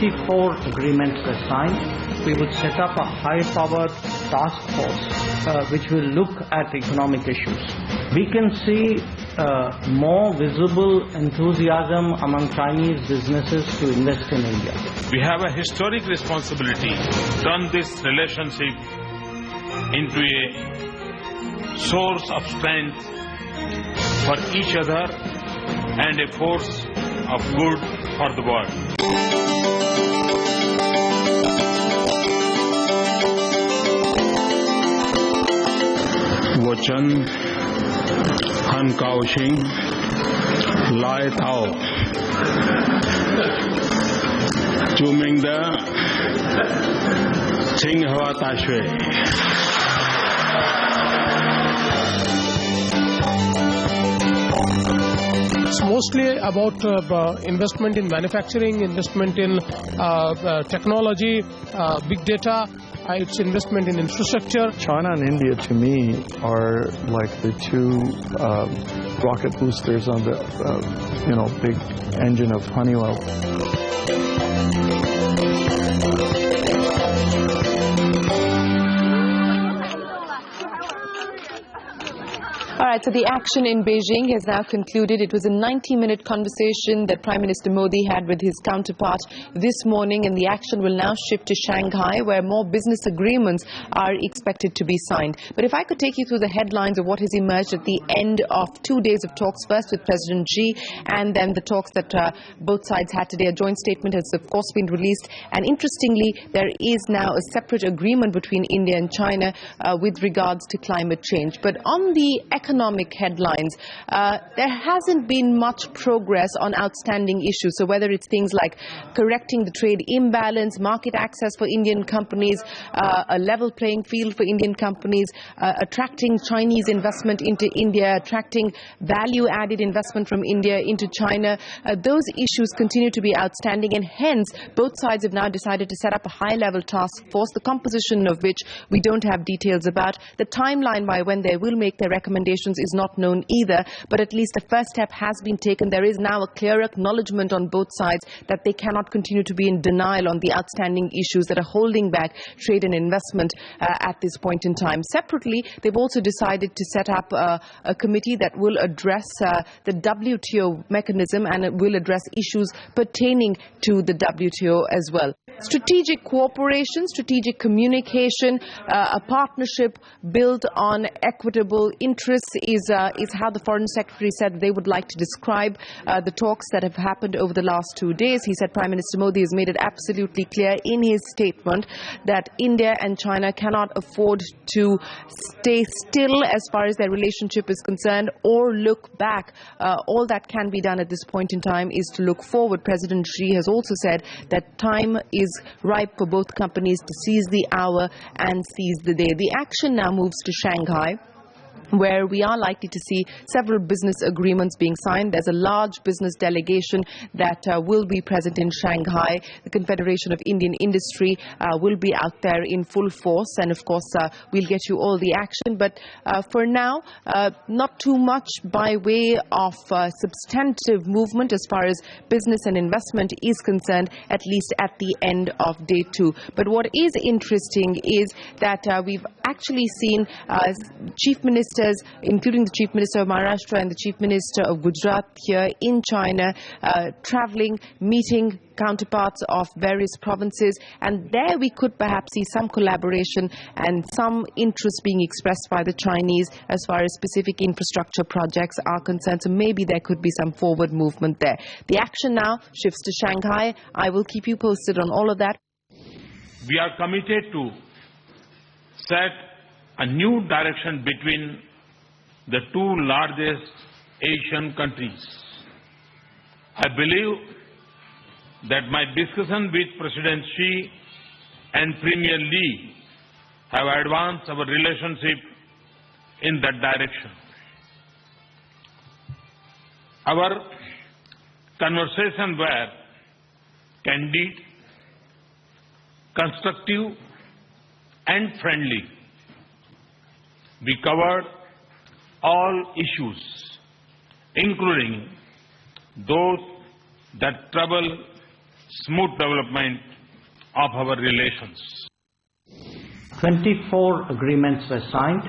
24 agreements were signed. We would set up a high-powered task force which will look at economic issues. We can see more visible enthusiasm among Chinese businesses to invest in India. We have a historic responsibility to turn this relationship into a source of strength for each other and a force of good for the world. वचन हनकाउशिंग लाए थाओ चुमिंग the Sihawa ताशवे It's mostly about investment in manufacturing, investment in technology, big data. It's investment in infrastructure. China and India, to me, are like the two rocket boosters on the, big engine of Honeywell. All right, so the action in Beijing has now concluded. It was a 90-minute conversation that Prime Minister Modi had with his counterpart this morning, and the action will now shift to Shanghai, where more business agreements are expected to be signed. But if I could take you through the headlines of what has emerged at the end of 2 days of talks, first with President Xi, and then the talks that both sides had today. A joint statement has, of course, been released, and interestingly, there is now a separate agreement between India and China with regards to climate change. But on the economic headlines, there hasn't been much progress on outstanding issues. So whether it's things like correcting the trade imbalance, market access for Indian companies, a level playing field for Indian companies, attracting Chinese investment into India, attracting value-added investment from India into China, those issues continue to be outstanding, and hence both sides have now decided to set up a high-level task force, the composition of which we don't have details about. The timeline by when they will make their recommendations is not known either, but at least the first step has been taken. There is now a clear acknowledgement on both sides that they cannot continue to be in denial on the outstanding issues that are holding back trade and investment at this point in time. Separately, they've also decided to set up a committee that will address the WTO mechanism, and it will address issues pertaining to the WTO as well. Strategic cooperation, strategic communication, a partnership built on equitable interests is how the Foreign Secretary said they would like to describe the talks that have happened over the last 2 days. He said Prime Minister Modi has made it absolutely clear in his statement that India and China cannot afford to stay still as far as their relationship is concerned or look back. All that can be done at this point in time is to look forward. President Xi has also said that time is ripe for both companies to seize the hour and seize the day. The action now moves to Shanghai, where we are likely to see several business agreements being signed. There's a large business delegation that will be present in Shanghai. The Confederation of Indian Industry will be out there in full force, and of course we'll get you all the action. But for now, not too much by way of substantive movement as far as business and investment is concerned, at least at the end of day 2. But what is interesting is that we've actually seen chief ministers, including the Chief Minister of Maharashtra and the Chief Minister of Gujarat here in China, traveling, meeting counterparts of various provinces, and there we could perhaps see some collaboration and some interest being expressed by the Chinese as far as specific infrastructure projects are concerned. So maybe there could be some forward movement there. The action now shifts to Shanghai. I will keep you posted on all of that. We are committed to set a new direction between the two largest Asian countries. I believe that my discussion with President Xi and Premier Li have advanced our relationship in that direction. Our conversations were candid, constructive, and friendly. We covered all issues, including those that trouble smooth development of our relations. 24 agreements were signed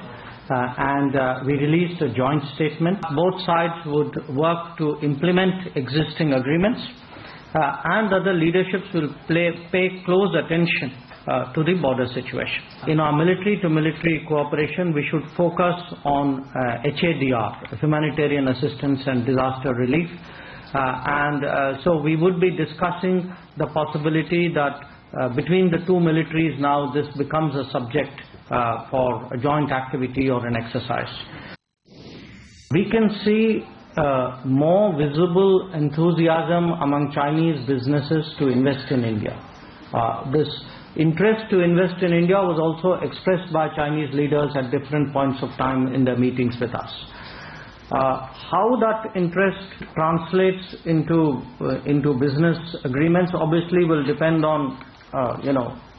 and we released a joint statement. Both sides would work to implement existing agreements and other leaderships will pay close attention to the border situation. In our military-to-military cooperation, we should focus on HADR, humanitarian assistance and disaster relief. So we would be discussing the possibility that between the two militaries now this becomes a subject for a joint activity or an exercise. We can see more visible enthusiasm among Chinese businesses to invest in India. This interest to invest in India was also expressed by Chinese leaders at different points of time in their meetings with us. How that interest translates into business agreements obviously will depend on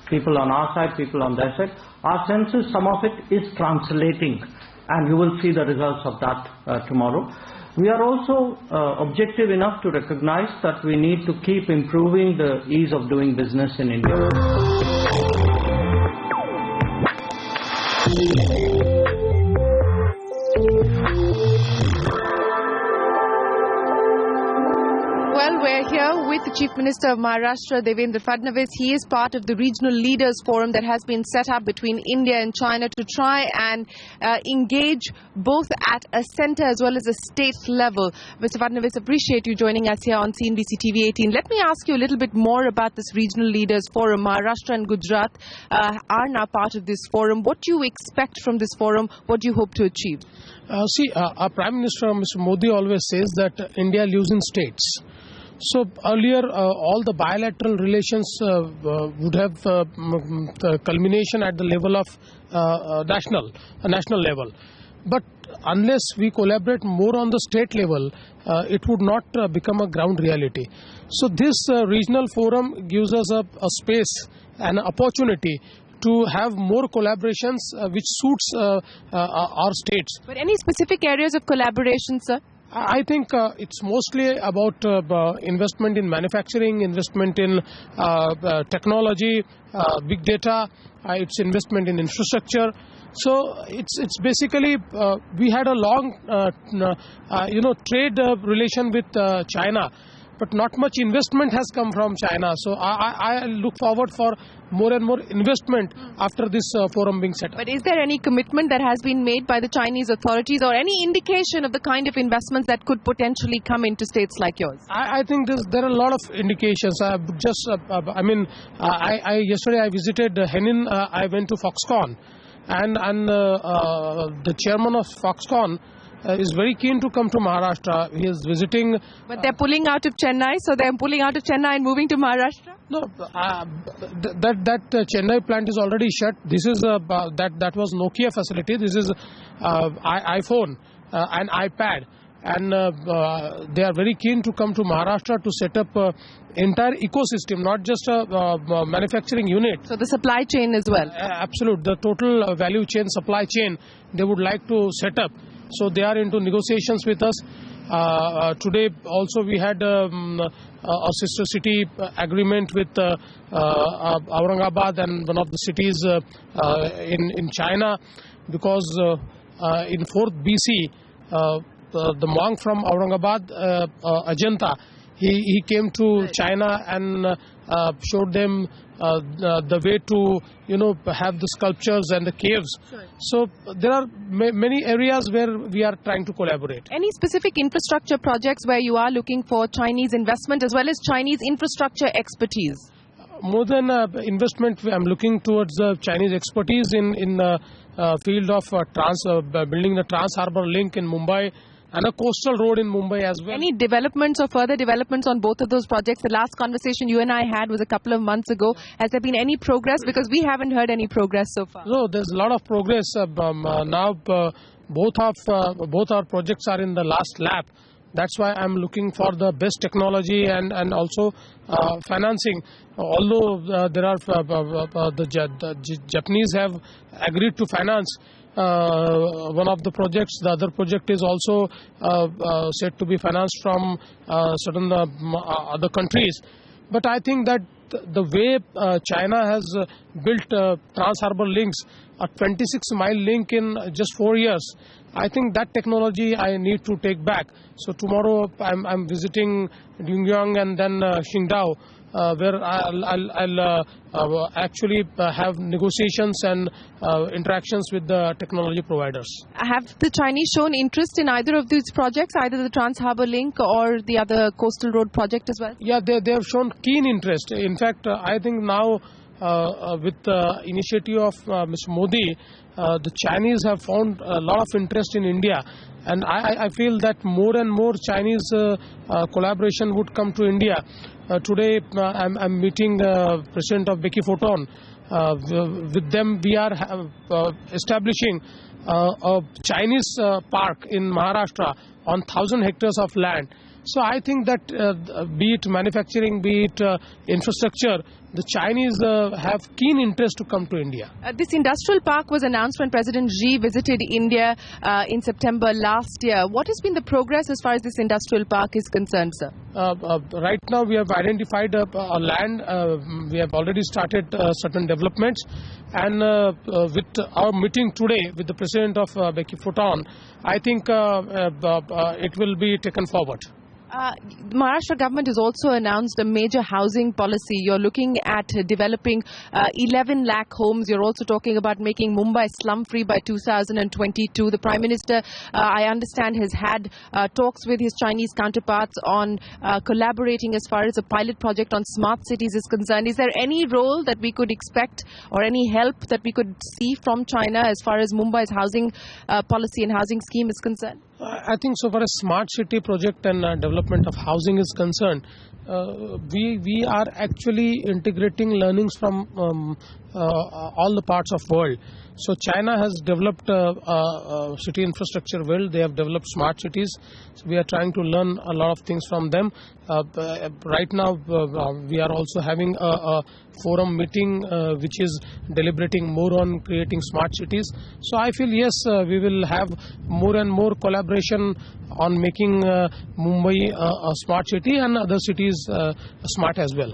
people on our side, people on their side. Our sense is some of it is translating and you will see the results of that tomorrow. We are also objective enough to recognize that we need to keep improving the ease of doing business in India. Well, we're here with the Chief Minister of Maharashtra, Devendra Fadnavis. He is part of the Regional Leaders Forum that has been set up between India and China to try and engage both at a centre as well as a state level. Mr. Fadnavis, appreciate you joining us here on CNBC TV 18. Let me ask you a little bit more about this Regional Leaders Forum. Maharashtra and Gujarat are now part of this forum. What do you expect from this forum? What do you hope to achieve? Our Prime Minister, Mr. Modi, always says that India lives in states. So earlier, all the bilateral relations would have culmination at the level of national level. But unless we collaborate more on the state level, it would not become a ground reality. So this regional forum gives us a space and opportunity to have more collaborations which suits our states. But any specific areas of collaboration, sir? I think it's mostly about investment in manufacturing, investment in technology, big data, it's investment in infrastructure. So it's basically we had a long trade relation with China, but not much investment has come from China. So I look forward for more and more investment after this forum being set up. But is there any commitment that has been made by the Chinese authorities or any indication of the kind of investments that could potentially come into states like yours? I think there are a lot of indications. Yesterday I visited Henin. I went to Foxconn, and the chairman of Foxconn is very keen to come to Maharashtra. He is visiting. But they're pulling out of Chennai, so they're pulling out of Chennai and moving to Maharashtra? No, that Chennai plant is already shut. This is that was Nokia facility. This is iPhone and iPad, and they are very keen to come to Maharashtra to set up entire ecosystem, not just a manufacturing unit. So the supply chain as well. Absolute, the total value chain, supply chain, they would like to set up. So they are into negotiations with us. Today also we had a sister city agreement with Aurangabad and one of the cities in China, because in 4th BC the monk from Aurangabad, Ajanta, he came to China and showed them the way to have the sculptures and the caves. Sure. So there are many areas where we are trying to collaborate. Any specific infrastructure projects where you are looking for Chinese investment as well as Chinese infrastructure expertise? More than investment, I am looking towards Chinese expertise in the field of building the Trans-Harbour Link in Mumbai and a coastal road in Mumbai as well. Any developments or further developments on both of those projects? The last conversation you and I had was a couple of months ago. Has there been any progress? Because we haven't heard any progress so far. No, there's a lot of progress. Now both our projects are in the last lap. That's why I'm looking for the best technology and also financing. Although there are the Japanese have agreed to finance one of the projects, the other project is also said to be financed from certain other countries. But I think that the way China has built trans-harbour links, a 26-mile link in just 4 years, I think that technology I need to take back. So tomorrow I'm visiting Yongyang and then Qingdao, where I'll actually have negotiations and interactions with the technology providers. Have the Chinese shown interest in either of these projects, either the Trans-Harbour Link or the other coastal road project as well? Yeah, they have shown keen interest. In fact, I think now with the initiative of Mr. Modi, the Chinese have found a lot of interest in India, and I feel that more and more Chinese collaboration would come to India. Today I'm meeting President of Becky Photon. With them we are establishing a Chinese park in Maharashtra on 1,000 hectares of land. So I think that be it manufacturing, be it infrastructure, the Chinese have keen interest to come to India. This industrial park was announced when President Xi visited India in September last year. What has been the progress as far as this industrial park is concerned, sir? Right now we have identified a land. We have already started certain developments, and with our meeting today with the President of Becky Photon, I think it will be taken forward. The Maharashtra government has also announced a major housing policy. You're looking at developing 11 lakh homes. You're also talking about making Mumbai slum-free by 2022. The Prime Minister, I understand, has had talks with his Chinese counterparts on collaborating as far as a pilot project on smart cities is concerned. Is there any role that we could expect or any help that we could see from China as far as Mumbai's housing policy and housing scheme is concerned? I think so far as smart city project and development of housing is concerned, we are actually integrating learnings from all the parts of world. So China has developed city infrastructure well. They have developed smart cities. So we are trying to learn a lot of things from them. Right now we are also having a forum meeting which is deliberating more on creating smart cities. So I feel yes, we will have more and more collaboration on making Mumbai a smart city and other cities smart as well.